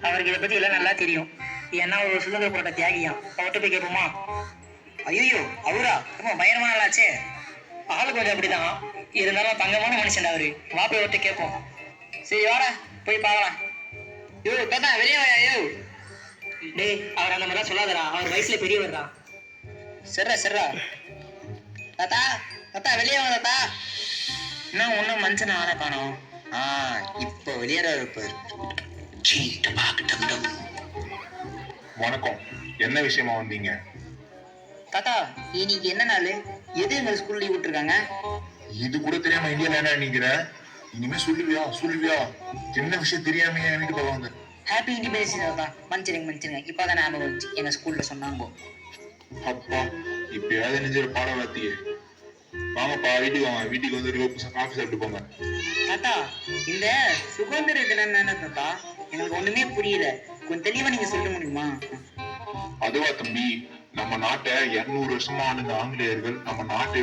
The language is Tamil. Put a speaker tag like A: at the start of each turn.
A: அவருக்கு இதை பத்தி எல்லாம் நல்லா தெரியும். ஏன்னா ஒரு சுதந்திர போராட்ட தியாகியாம். அவர்கிட்ட போய் கேட்போமா? ஐயோ, அவரா? ரொம்ப பயங்கரமான ஆளாச்சே. ஆளு கொஞ்சம் அப்படிதான், இருந்தாலும் தங்கமான மனுஷன் அவரு. வா போய் அவர்கிட்ட கேட்போம். சரி வாடா, போய் பார்க்கலாம். யோ தாத்தா, வெளியே வாயா. யோ டேய், அவர் அந்த மாதிரிலாம் சொல்லாதடா, அவர் வயசுல பெரியவர் தான். சரிடா தாத்தா. தாத்தா வெளியே வா தாத்தா. இன்னும் ஒன்னும் மனுஷன் ஆளை காணோம். இப்போ வெளியேற இருப்பார்.
B: வணக்கம், என்ன விஷயமா வந்தீங்க?
A: தாத்தா, இன்னைக்கு என்ன நாள்? எது எங்க ஸ்கூல் லீவ் விட்டுருக்காங்க?
B: இது கூட தெரியாம இந்தியால என்ன நினைக்கிற? இனிமே சொல்லுவியா? என்ன விஷயம் தெரியாம என் வீட்டு போவாங்க.
A: ஹாப்பி இண்டிபெண்டன்ஸ் டே தாத்தா. மன்னிச்சிருங்க, இப்போதான் ஞாபகம் வந்துச்சு. எங்க ஸ்கூல்ல சொன்னாங்க.
B: அப்பா, இப்பயாவது நெஞ்சில பாட வளர்த்தியே. வாங்கப்பா, வீட்டுக்கு வந்து காஃபி சாப்பிட்டு போங்க.
A: தாத்தா, இந்த சுதந்திர தினம் என்ன தாத்தா? எனக்கு ஒண்ணுமே புரியல. கொஞ்சம் தெளிவா நீங்க சொல்ல முடியுமா?
B: அதுவா தம்பி, நம்ம நாட்டை 200 வருஷமா ஆளுங்க ஆங்கிலேயர்கள் நம்ம நாட்டை